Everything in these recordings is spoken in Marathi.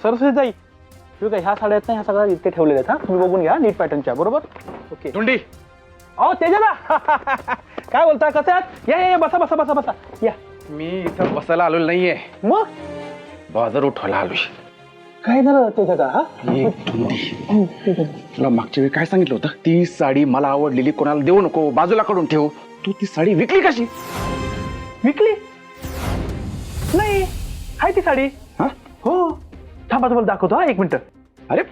सरस्वती जाई ठीक आहे. ह्या साड्या आहेत ना, ह्या सगळ्या इथे ठेवलेल्या आहेत. हा तुम्ही बघून घ्या नीट पॅटर्नच्या. बरोबर ओके. धुंडी अहो तेजाला काय बोलता, कसं आहात? या या बसा बसा बसा बसा या. मी इथं बसायला आलो नाहीये, मग बाजार उठवायला आलोय. काय झालं तेजाला? हा तुला मागच्या वेळी काय सांगितलं होतं? ती साडी मला आवडलेली, कोणाला देऊ नको, बाजूला काढून ठेव. तू ती साडी विकली कशी? विकली नाही आहे ती साडी. हा हो थांबा तुम्हाला दाखवतो. हा 1 मिनिट. अरे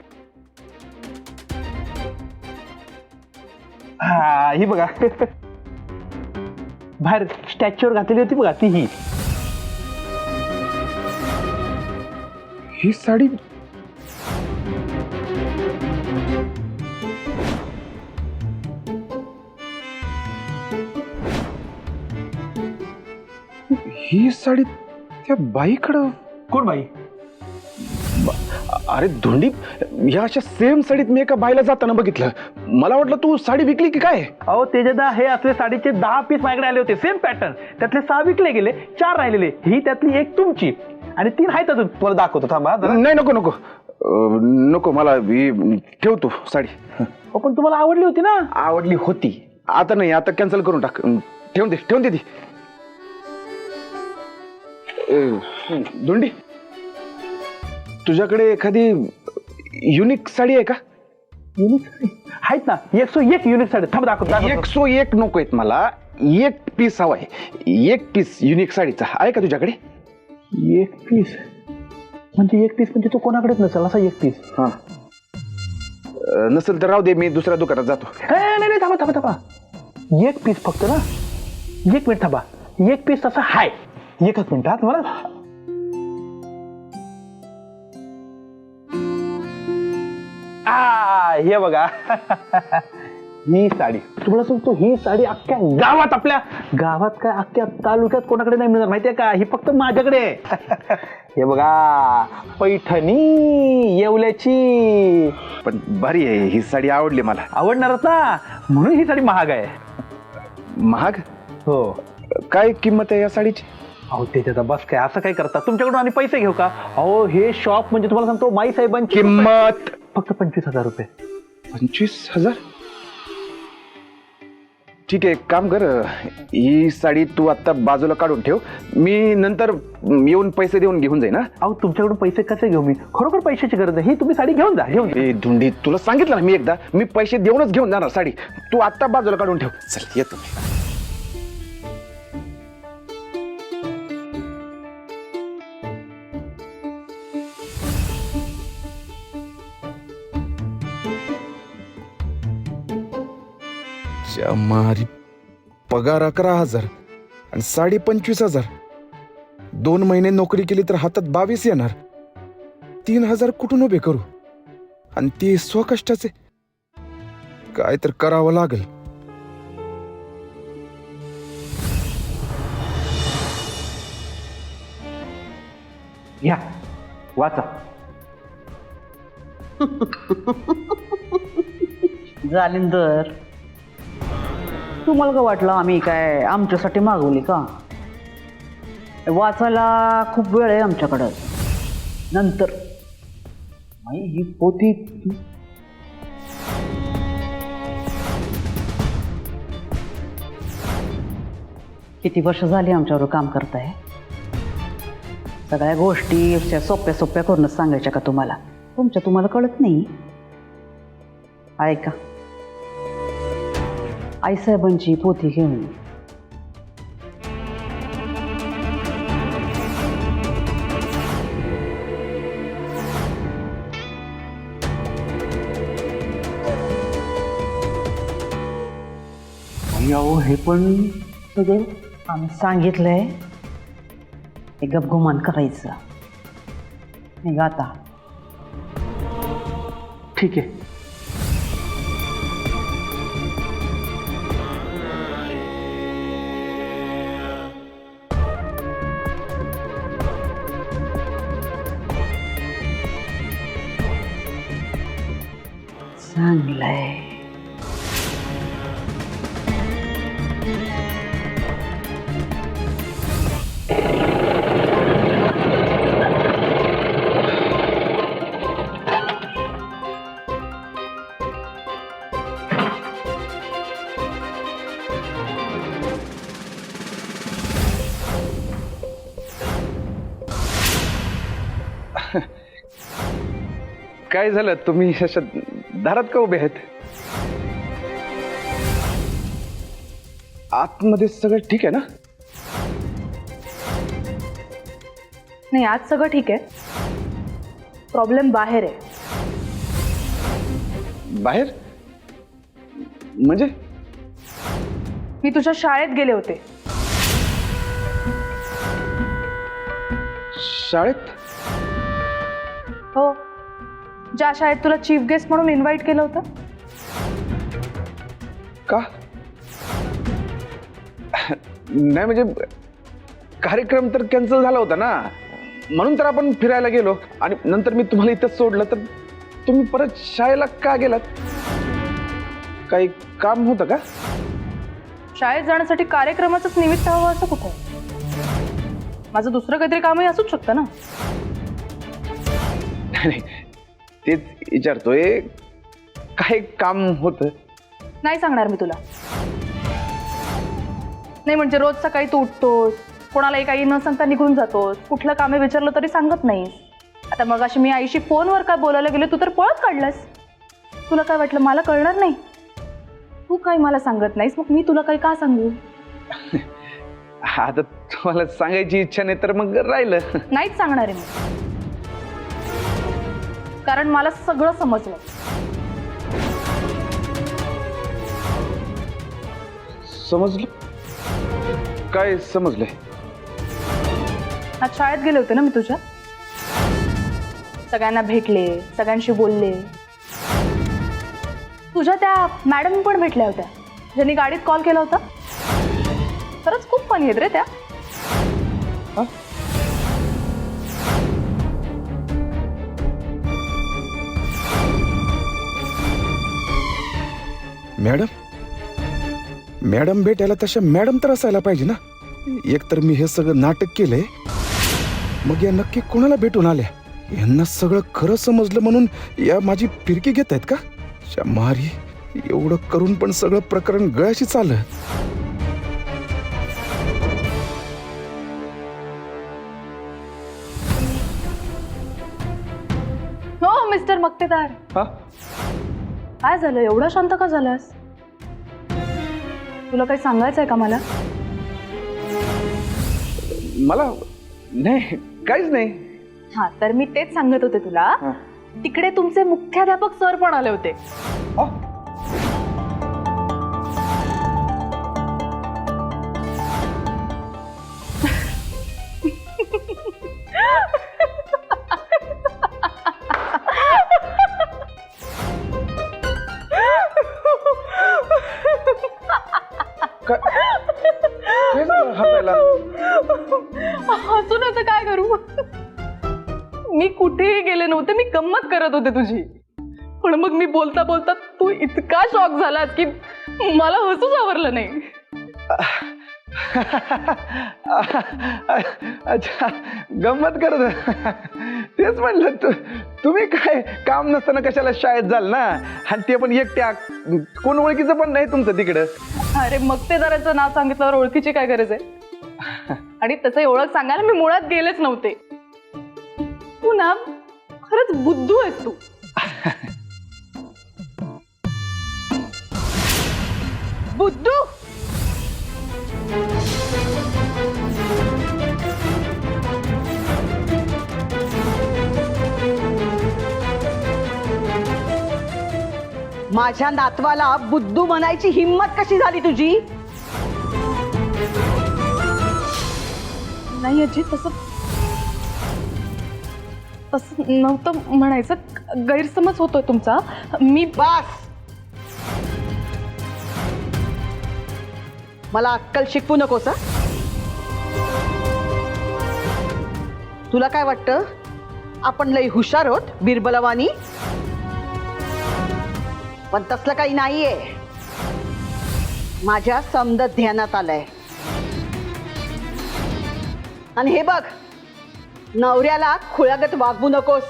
हा ही बघा बाहेर स्टॅच्यूवर घातलेली होती बघा ती. ही साडी ही साडी त्या बाईकडं. कोण बाई? अरे धुंडी, ह्या अशा सेम साडीत मी एका बाईला जाताना बघितलं. मला वाटलं तू साडी विकली की काय. अहो तेजदा, हे असले साडीचे 10 पीस माझ्याकडे आले होते सेम पॅटर्न. त्यातले 6 विकले गेले, 4 राहिलेले. ही त्यातली 1 तुमची आणि 3 आहेत अजून. तुम्हाला दाखवतो थांबा जरा. नाही नको नको नको, मला ठेवतो साडी. पण तुम्हाला आवडली होती ना? आवडली होती, आता नाही, आता कॅन्सल करून टाक. ठेवून दे ती. धुंडी, तुझ्याकडे एखादी युनिक साडी आहे का? युनिक साडी आहेत ना, 101 युनिक साडी. थांबा दाखवतो. 101 नको आहेत मला, 1 पीस हवा आहे. 1 पीस युनिक साडीचा आहे का तुझ्याकडे? 1 पीस म्हणजे 1 पीस म्हणजे तो कोणाकडेच नसेल असा 1 पीस. हा नसेल तर राहू दे, मी दुसऱ्या दुकानात जातो. नाही थांबा 1 पीस फक्त ना. 1 मिनिट थांबा. 1 पीस तसा हाय. 1च मिनिट. हा तुम्हाला हे बघा ही साडी तुम्हाला सांगतो, ही साडी अख्ख्या गावात, आपल्या गावात काय अख्ख्या तालुक्यात कोणाकडे नाही मिळणार माहितीये का. ही फक्त माझ्याकडे आहे. हे बघा पैठणी येवल्याची. पण भारी आहे ही साडी, आवडली मला. आवडणारच ना, म्हणून ही साडी महाग आहे. महाग? हो. काय किंमत आहे या साडीची? अहो त्याच्यात बस काय, असं काय करता? तुमच्याकडून आणि पैसे घेऊ का? अहो हे शॉप म्हणजे तुम्हाला सांगतो माई साहेबांची किंमत फक्त 25,000 रुपये. 25,000? ठीक आहे, काम कर, ही साडी तू आता बाजूला काढून ठेव, मी नंतर येऊन पैसे देऊन घेऊन जाईन. अहो तुमच्याकडून पैसे कसे घेऊ मी? खरोखर पैशाची गरज आहे. ही तुम्ही साडी घेऊन जा. धुंडी, तुला सांगितलं ना मी एकदा, मी पैसे देऊनच घेऊन जाणार साडी. तू आता बाजूला काढून ठेव. चल येतो. मारी पगार 11,000 आणि साडी 25,000. 2 महिने नोकरी केली तर हातात 22 येणार. 3,000 कुठून उभे करू? आणि ते स्वकष्टाचे. काय तर करावं लागेल. या वाचा. जालिंदर, तुम्हाला का वाटलं आम्ही काय आमच्यासाठी मागवली का? वाचायला खूप वेळ आहे आमच्याकडं. नंतर ही पोती किती वर्ष झाली आमच्यावर काम करताय? सगळ्या गोष्टी सोप्या सोप्या करूनच सांगायच्या का तुम्हाला? तुम्हाला कळत नाही. ऐका, आईसाहेबांची पोथी घेऊन अहो हे पण सगळं आम्ही सांगितलंय. हे गपगुमान करायचं नाही का आता? ठीक आहे. चांगलंय. काय झालं, तुम्ही अशा दारात का उभे आहेत? आतमध्ये सगळं ठीक आहे ना? नाही, आज सगळं ठीक आहे. प्रॉब्लेम बाहेर आहे. बाहेर म्हणजे? मी तुझ्या शाळेत गेले होते. शाळेत? हो, ज्या शाळेत तुला चीफ गेस्ट म्हणून इन्व्हाइट केलं होतं. का? नाही म्हणजे कार्यक्रम तर कॅन्सल झाला होता ना, म्हणून तर आपण फिरायला गेलो. आणि नंतर मी तुम्हाला इथं सोडलं, तर तुम्ही परत शाळेला का गेलात? काही काम होतं का? शाळेत जाण्यासाठी कार्यक्रमाचंच निमित्त हवं असं कुठं? माझं दुसरं काहीतरी कामही असूच शकतं ना. नाही, तेच विचारतोय, काय काम होतं? नाही सांगणार मी तुला. नाही म्हणजे रोज सकाळी तू उठतोस, कोणालाही काही न सांगता निघून जातोस, कुठलं काम आहे विचारलं तरी सांगत नाहीस. आता मग अशी मी आईशी फोनवर काय बोलायला गेले, तू तर पळत काढलास. तुला काय वाटलं मला कळणार नाही? तू काही मला सांगत नाहीस, मग मी तुला काही का सांगू? आता तुम्हाला सांगायची इच्छा नाही तर मग राहिलं. नाहीच सांगणार आहे मी, कारण मला सगळं समजलं. समजलं? काय समजलंय? आज शाळेत गेले होते ना मी तुझ्या. सगळ्यांना भेटले, सगळ्यांशी बोलले. तुझ्या त्या मॅडम पण भेटल्या होत्या, ज्यांनी गाडीत कॉल केला होता. खरंच खूप फनी आहेत रे त्या. मॅडम मॅडम भेटायला तशा मॅडम तर असायला पाहिजे ना. एकतर मी हे सगळं नाटक केलंय, मग या नक्की कोणाला भेटून आल्या? यांना सगळं खरं समजलं म्हणून या माझी फिरकी घेत आहेत का? मारी, एवढं करून पण सगळं प्रकरण गळ्याशी चाललं. हो मिस्टर मक्तेदार, हा? काय झालं? एवढा शांत का झालास? तुला काही सांगायचंय का मला? मला नाही, काहीच नाही. हा, तर मी तेच सांगत होते तुला. तिकडे तुमचे मुख्याध्यापक सर पण आले होते. काय झालं हाताला? हसून आता काय करू? मी कुठेही गेले नव्हते, मी गंमत करत होते तुझी. पण मग मी बोलता बोलता तू इतका शॉक झालास की मला हसूच आवरलं नाही. अच्छा, गंमत करत. तेच म्हणलं, तुम्ही काय काम नसताना कशाला शाळेत जाल ना, आणि ते पण एकट्या. कोण ओळखीचं पण नाही तुमचं तिकडं. अरे मक्तेदाराचं नाव सांगितल्यावर ओळखीची काय गरज आहे? आणि त्याचं ओळख सांगायला मी मुळात गेलेच नव्हते. तू ना खरंच बुद्धू आहेस तू. बुद्धू. माझ्या नातवाला बुद्धू म्हणायची हिम्मत कशी झाली तुझी? नाही अजी, तसं नव्हतं म्हणायचं. गैरसमज होतोय तुमचा. मी बस, मला अक्कल शिकवू नकोस हं? तुला काय वाटतं आपण लई हुशार आहोत बिरबलवानी? पण तसलं काही नाहीये. माझ्या समद ध्यानात आलंय. आणि हे बघ, नवऱ्याला खुळ्यागत वागवू नकोस.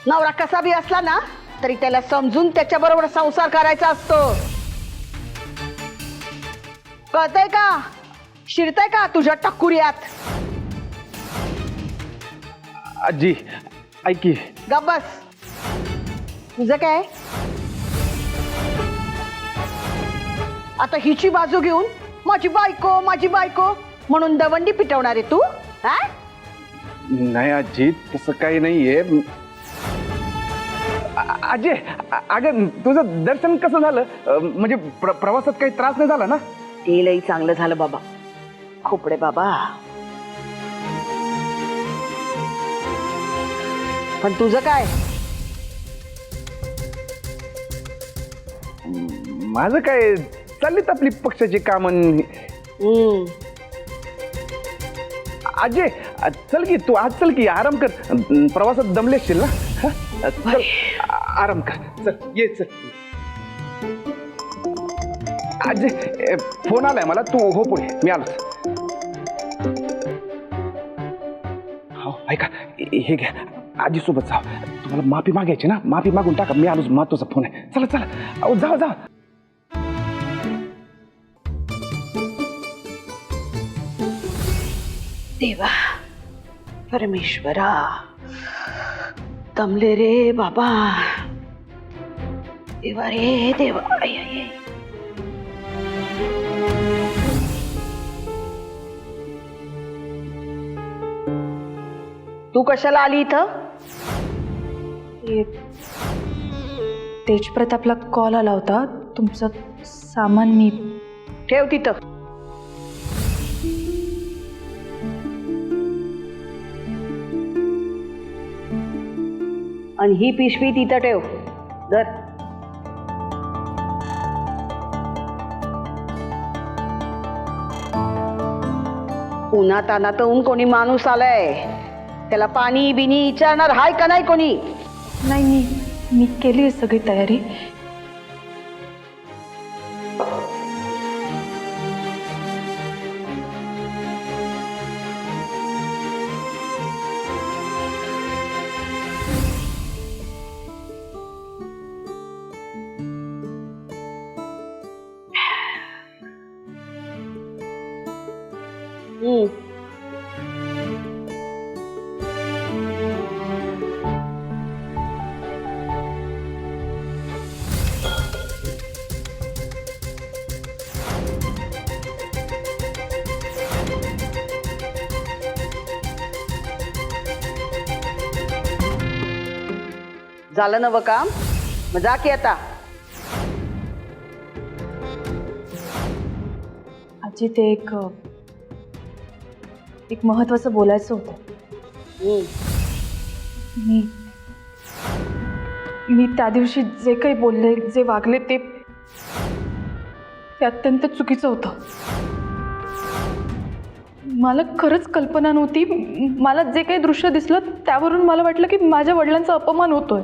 नवरा कसा बी असला ना तरी त्याला समजून त्याच्याबरोबर संसार करायचा असतो. कळतंय का? शिरतंय का तुझ्या टकुऱ्यात? आजी, ऐक की गप बस. तुझं काय? आता हिची बाजू घेऊन माझी बायको म्हणून दवंडी पिटवणार आहे तू? हा? नाही आजी तसं काही नाहीये. अजय अगं तुझं दर्शन कसं झालं? म्हणजे प्रवासात काही त्रास नाही झाला ना? ते लई चांगलं झालं बाबा. खोपडे बाबा. पण तुझं काय? माझं काय चाललीत आपली पक्षाची कामं. अजय चल की तू आज चल की आराम कर. प्रवासात दमले असशील ना? चल आराम कर. चल ये चल. अजय फोन आलाय मला. तू हो पुढे मी आलोच. हो ऐका हे घ्या आजी सोबत जा. तुम्हाला माफी मागायची ना? माफी मागून टाका. मी आलोच. महत्वाचा फोन आहे. चला चला अहो जा जा. देवा परमेश्वरा दमले रे बाबा. देवा रे देवा. आई, आई, आई. तू कशाला आली इथं? तेजप्रतापला कॉल आला होता. तुमचं सामान मी ठेव तिथं. आणि ही पिशवी तिथं ठेव. धर. उन्हात अनातून कोणी माणूस आलाय. त्याला पाणी बिनी विचारणार हाय का नाही कोणी? नाही मी केली आहे सगळी तयारी. झालं नवं काम? मग जा की आता. आजी ते एक महत्वाचं बोलायचं होतं. मी त्या दिवशी जे काही बोलले जे वागले ते अत्यंत चुकीचं होतं. मला खरंच कल्पना नव्हती. मला जे काही दृश्य दिसलं त्यावरून मला वाटलं की माझ्या वडिलांचा अपमान होतोय.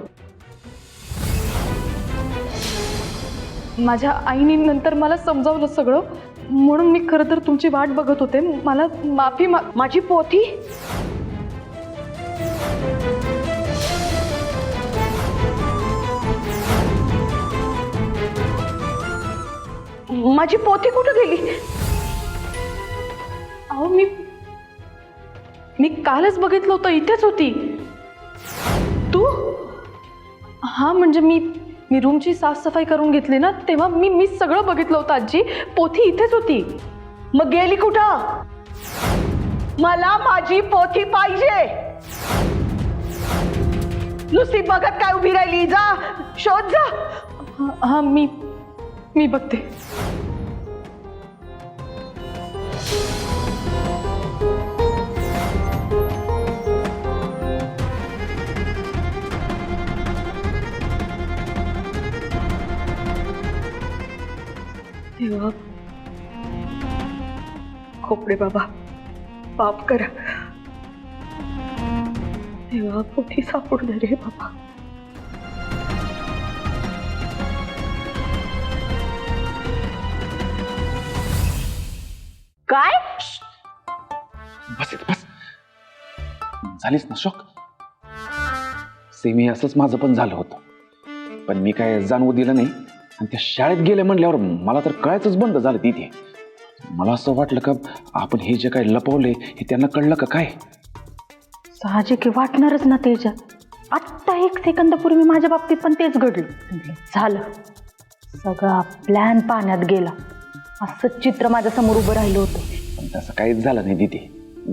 माझ्या आईने नंतर मला समजावलं सगळं. म्हणून मी खरं तर तुमची वाट बघत होते. मला माफी माझी पोथी? माझी पोथी कुठं गेली? अहो मी कालच बघितलं होतं. इथेच होती. तू? हां म्हणजे मी रूमची साफसफाई करून घेतली ना तेव्हा मी सगळं बघितलं होतं आजी. पोथी इथेच होती. मग गेली कुठं? मला माझी पोथी पाहिजे. नुसती बघत काय उभी राहिली? जा शोध जा. हां मी बघते. देवा खोपडे बाबा पाप करा. देवा पोथी सापडू दे रे बाबा. काय? बस बस झालीस ना शॉक? सेमी असंच माझं पण झालं होतं. पण मी काय जाणवू दिलं नाही. आणि त्या शाळेत गेले म्हणल्यावर मला तर कळायचंच बंद झालं तिथे. मला असं वाटलं का आपण हे जे काय लपवले हे त्यांना कळलं का काय? साहजिक वाटणारच ना तेजा. आत्ता 1 सेकंदापूर्वी माझ्या बाबतीत पण तेच घडलं. झालं, सगळा प्लॅन पाण्यात गेला. असंच चित्र माझ्या समोर उभं राहिलं होतं. पण तसं काहीच झालं नाही दीदी,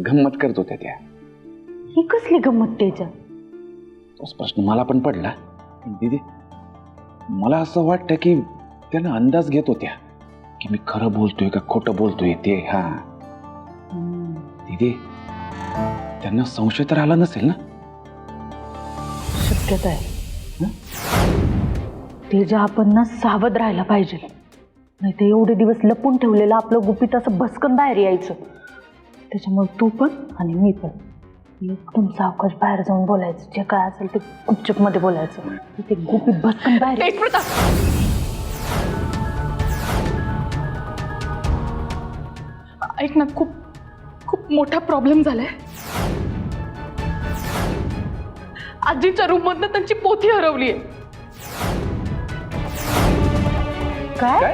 गंमत करत होत्या त्या. ही कसली गंमत त्याच्या? तोच प्रश्न मला पण पडला. दीदी मला असं वाटतं की त्यांना अंदाज घेत होत्या की मी खरं बोलतोय का खोटं बोलतोय ते. हा दीदी, त्यांना संशय तर आला नसेल ना? शक्यता आहे. तेजा आपण ना सावध राहायला पाहिजे, नाही तर एवढे दिवस लपून ठेवलेलं आपलं गुपित असं भस्कन बाहेर यायचं. त्याच्यामुळे तू पण आणि मी पण एकदम सावकाश बाहेर जाऊन बोलायचं. जे काय असेल ते गुपचूप मध्ये बोलायचं. ते गुपित भस्कन बाहेर. ऐक ना, खूप खूप मोठा प्रॉब्लेम झालाय. आजीच्या रूम मधनं त्यांची पोथी हरवली आहे. काय?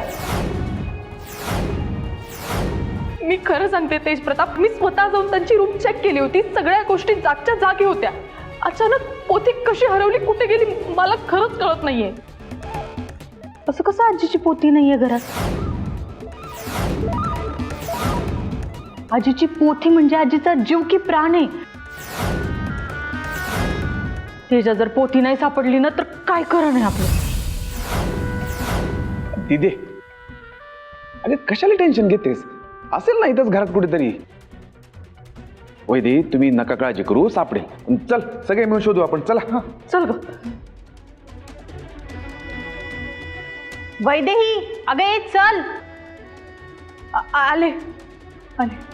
मी खरं सांगते तेज प्रताप, मी स्वतः जाऊन त्यांची रूम चेक केली होती. सगळ्या गोष्टी जागच्या जागी होत्या. अचानक पोथी कशी हरवली, कुठे गेली, मला खरंच कळत नाहीये. असं कसं आजीची पोथी नाहीये घरात? आजीची पोथी म्हणजे आजीचा जीव की प्राण आहे. तेजा जर पोथी नाही सापडली ना तर काय करणं आहे आपलं? दीदी अरे कशाला टेन्शन घेतेस? असेल ना इथंच घरात कुठेतरी. वैदी तुम्ही नका काळजी करू, सापडेल. चल सगळे मिळून शोधू आपण. चला. चल ग. वैदेही, अगं ये चल. आले आले.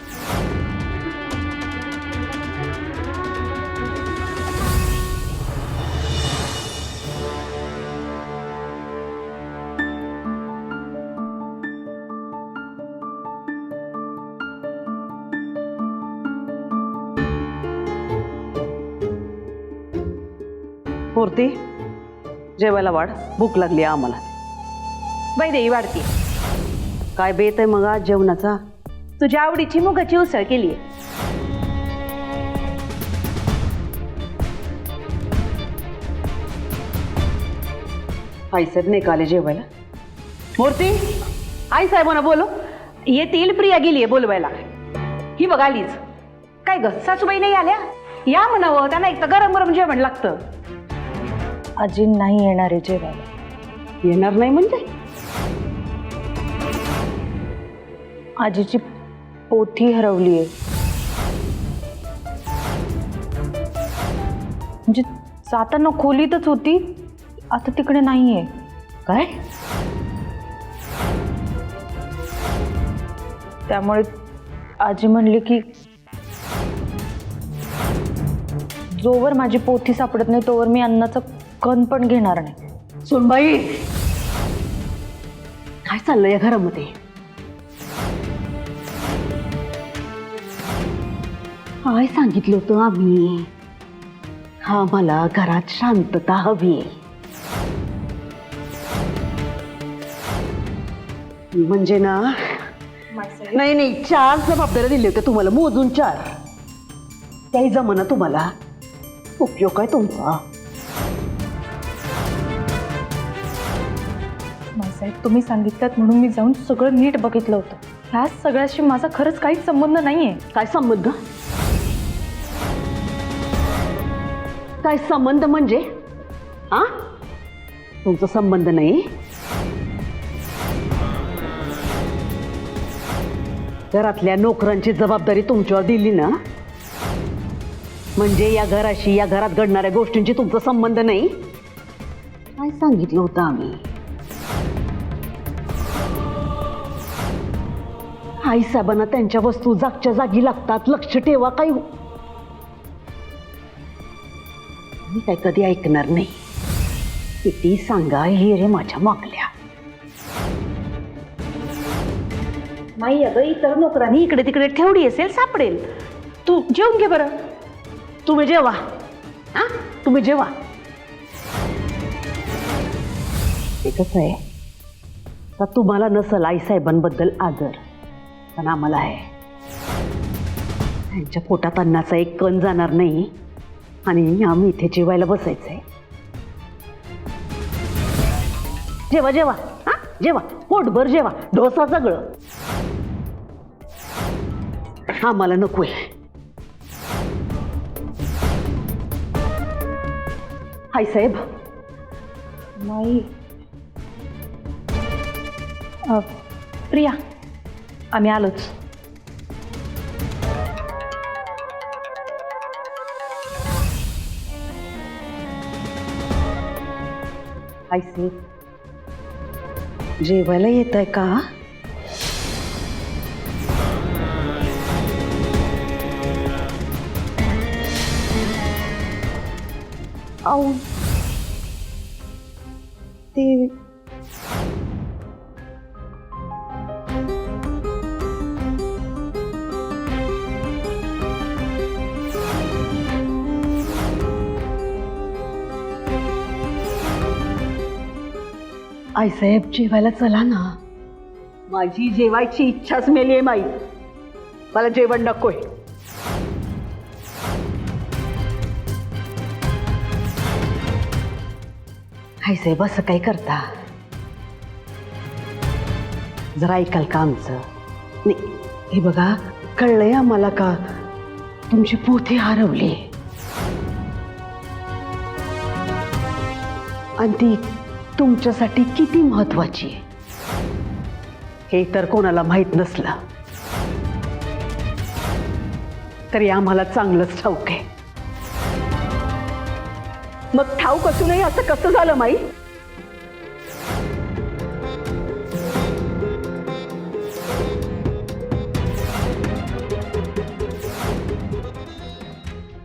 मूर्ती, जेवायला वाढ, भूक लागली आहे आम्हाला. वैदेही वाढती. काय बेत आहे मग आज जेवणाचा? तुझ्या आवडीची मुगाची उसळ केली. आईसाहेब नाही का आले जेवायला? मूर्ती, आई साहेबांना बोलो. येतील, प्रिया गेलीये बोलवायला. ही बघ आलीच. काय ग, सासूबाई नाही आल्या? या म्हणावं, त्यांना एक तर गरम गरम जेवण लागतं. आजी नाही येणार आहे जेवायला. येणार नाही म्हणजे? आजीची पोथी हरवली आहे. म्हणजे जाताना खोलीतच होती, आता तिकडे नाहीये. काय? त्यामुळे आजी म्हणली की जोवर माझी पोथी सापडत नाही तोवर मी अन्नाचं कण पण घेणार नाही. सुनबाई, काय चाललंय या घरामध्ये? काय सांगितलं होतं आम्ही? हा, मला घरात शांतता हवी. म्हणजे ना, नाही नाही, 4 जबाबदाऱ्या दिल्या होत्या तुम्हाला, मोजून 4. त्याही जमाना तुम्हाला. उपयोग काय तुमचा? साहेब, तुम्ही सांगितलं म्हणून मी जाऊन सगळं नीट बघितलं होतं. ह्या सगळ्याशी माझा खरंच काहीच संबंध नाहीये. काय संबंध? काय संबंध म्हणजे? हा, तुमचा संबंध नाही? घरातल्या नोकरांची जबाबदारी तुमच्यावर दिली ना, म्हणजे या घराशी, या घरात घडणाऱ्या गोष्टींची तुमचा संबंध नाही? काय सांगितलं होतं आम्ही? आई साहेबांना त्यांच्या वस्तू जागच्या जागी लागतात, लक्ष ठेवा. काही मी काय कधी ऐकणार नाही. किती सांगा हे रे माझ्या मागल्या. नाही अगं, इतर नोकरांनी इकडे तिकडे ठेवली असेल, सापडेल. तू जेवून घे बरं. तुम्ही जेवा. हा, तुम्ही जेवा. ते कसं आहे, तर तुम्हाला नसल आईसाहेबांबद्दल आदर, पण आम्हाला आहे. त्यांच्या पोटात अन्नाचा एक कण जाणार नाही आणि आम्ही इथे जेवायला बसायचंय. जेवा जेवा, हा जेवा, पोटभर जेवा, डोसा सगळं. आम्हाला नकोय. हाय साहेब. नाही प्रिया, आम्ही आलोच. हाय साहेब, जेवायला येत आहे का? औ ते आई साहेब, जेवायला चला ना. माझी जेवायची इच्छाच मेली माई. मला जेवण नकोय. आई साहेब, असं काय करता? जरा ऐकाल का आमचं? नाही, हे बघा, कळलंय आम्हाला का तुमची पोथी हरवली आणि ती तुमच्यासाठी किती महत्वाची आहे हे तर कोणाला माहित नसलं तरी आम्हाला चांगलंच ठाऊक आहे. मग ठाऊक असूनही असं कसं झालं माई?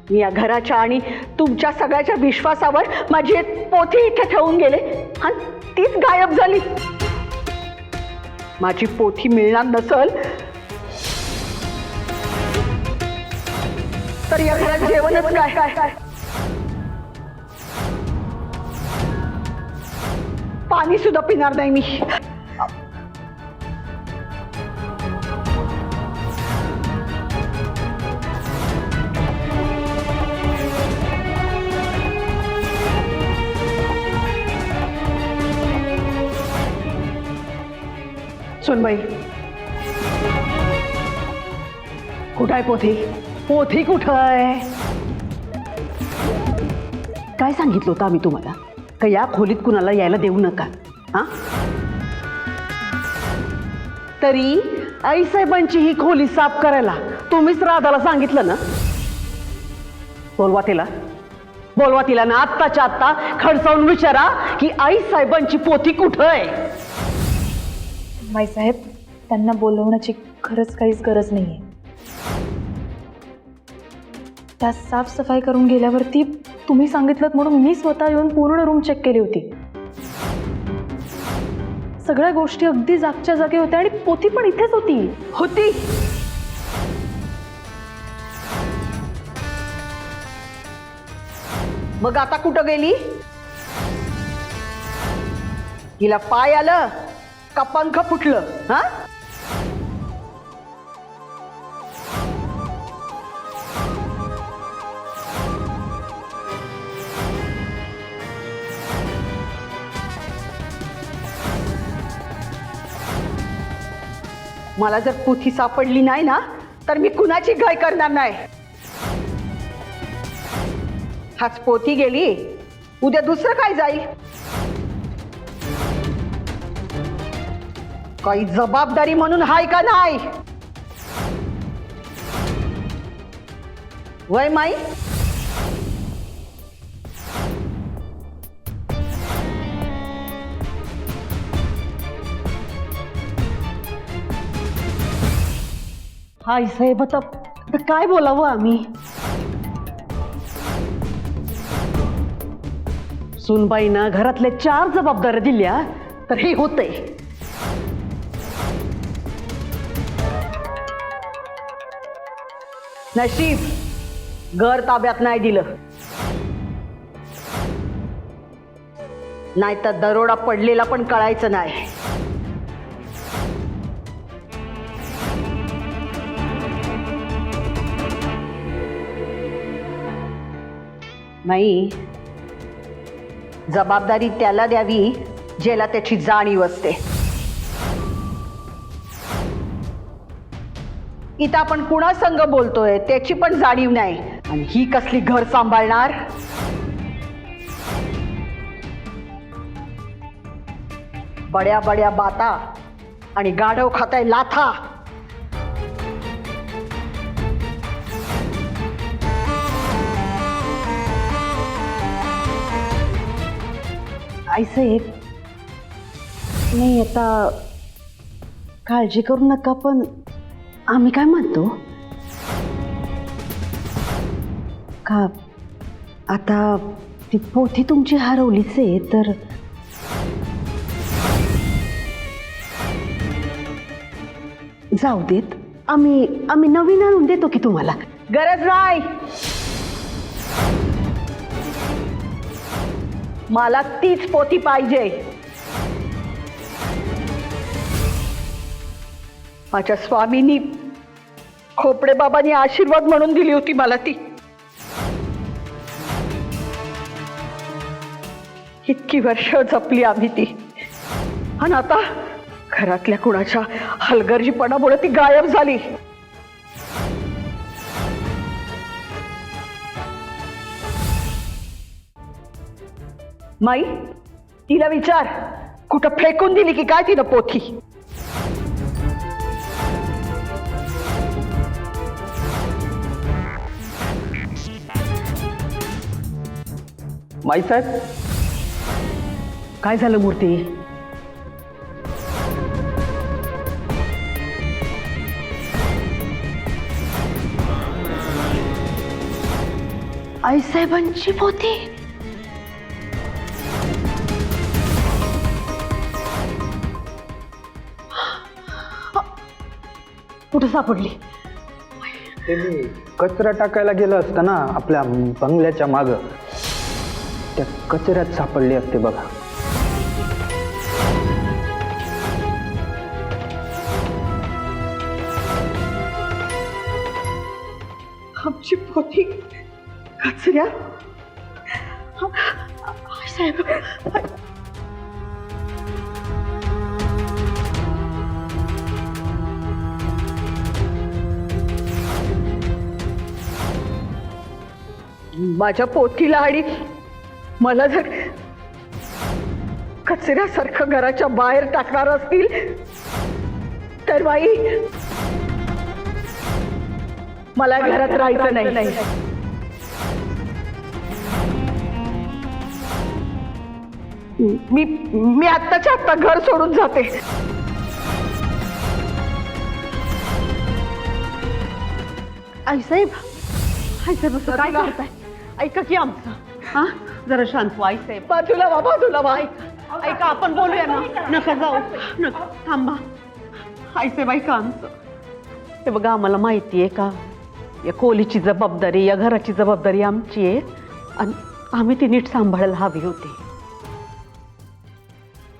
मी या घराच्या आणि तुमच्या सगळ्याच्या विश्वासावर माझी एक पोथी इथे ठेवून गेले आणि तीच गायब झाली. माझी पोथी मिळणार नसल तर या घरात जेवणच काय, पाणी सुद्धा पिणार नाही मी. सुनबाई, कुठं आहे पोथी? पोथी कुठं आहे? काय सांगितलं होतं आम्ही तुम्हाला का या खोलीत कुणाला यायला देऊ नका? हा, तरी आईसाहेबांची ही खोली साफ करायला तुम्हीच राधाला सांगितलं ना? बोलवा तिला ना, आत्ताच्या आत्ता खडसावून विचारा की आईसाहेबांची पोथी कुठं आहे. माईसाहेब, त्यांना बोलवण्याची खरंच काहीच गरज नाहीये. त्या साफसफाई करून गेल्यावरती तुम्ही सांगितलं म्हणून मी स्वतः येऊन पूर्ण रूम चेक केली होती. सगळ्या गोष्टी अगदी जागच्या जागी होत्या आणि पोथी पण इथेच होती. मग आता कुठं गेली? हिला पाय आलं का पंख फुटलं? हा, मला जर पोथी सापडली नाही ना तर मी कुणाची घाई करणार नाही. हाच पोथी गेली, उद्या दुसरं काय जाईल? काही जबाबदारी म्हणून हाय का नाही? वय माई? हाय साहेब, आता काय बोलावं आम्ही? सुनबाईनं घरातल्या 4 जबाबदाऱ्या दिल्या तर हे होतंय. नशीब घर ताब्यात नाही दिलं, नाहीतर दरोडा पडलेला पण कळायचं नाही. नाही, जबाबदारी त्याला द्यावी ज्याला त्याची जाणीव असते. इथं आपण कुणासंग बोलतोय त्याची पण जाणीव नाही, आणि ही कसली घर सांभाळणार. बड्या बड्या बाता आणि गाढव खाताय लाथा. आईसाहेब, नाही आता काळजी करू नका, पण आम्ही काय म्हणतो का आता ती पोथी तुमची हरवलीच आहे, तर जाऊ देत, आम्ही नवीन आणून देतो की तुम्हाला. गरज नाही, मला तीच पोथी पाहिजे. माझ्या स्वामींनी, खोपडे बाबांनी आशीर्वाद म्हणून दिली होती मला ती. इतकी वर्ष जपली आम्ही ती, आणि आता घरातल्या कुणाच्या हलगर्जीपणामुळे ती गायब झाली. माई, तिला विचार, कुठं फेकून दिली की काय तिनं पोथी. माईसाहेब, काय झालं मूर्ती? आईसाहेबांची पोथी कुठं सापडली? ते मी कचरा टाकायला गेलं असतं ना आपल्या बंगल्याच्या मागं, त्या कचऱ्यात सापडली असते बघा. आमची पोथी कचऱ्या. साहेब, माझ्या पोथीला आणि मला जर कचऱ्यासारखं घराच्या बाहेर टाकणार असतील तर बाई, मला घरात राहायचं नाही. मी आत्ताच्या आत्ता घर सोडून जाते. आईसाहेब, आईसाहेब असं काय करताय? ऐका की आमचं, हा जरा शांत व्हा आईसाहेब. बाजूला वा, बाजूला वा. ऐका, आपण बोलूया ना. नका जाऊ, नका, थांबा. आईसाहेब ऐका आमचं. हे बघा, आम्हाला माहिती आहे का, या खोलीची जबाबदारी, या घराची जबाबदारी आमची आहे, आणि आम्ही ती नीट सांभाळायला हवी होती,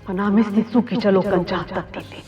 पण आम्हीच ती चुकीच्या लोकांच्या हातात दिली.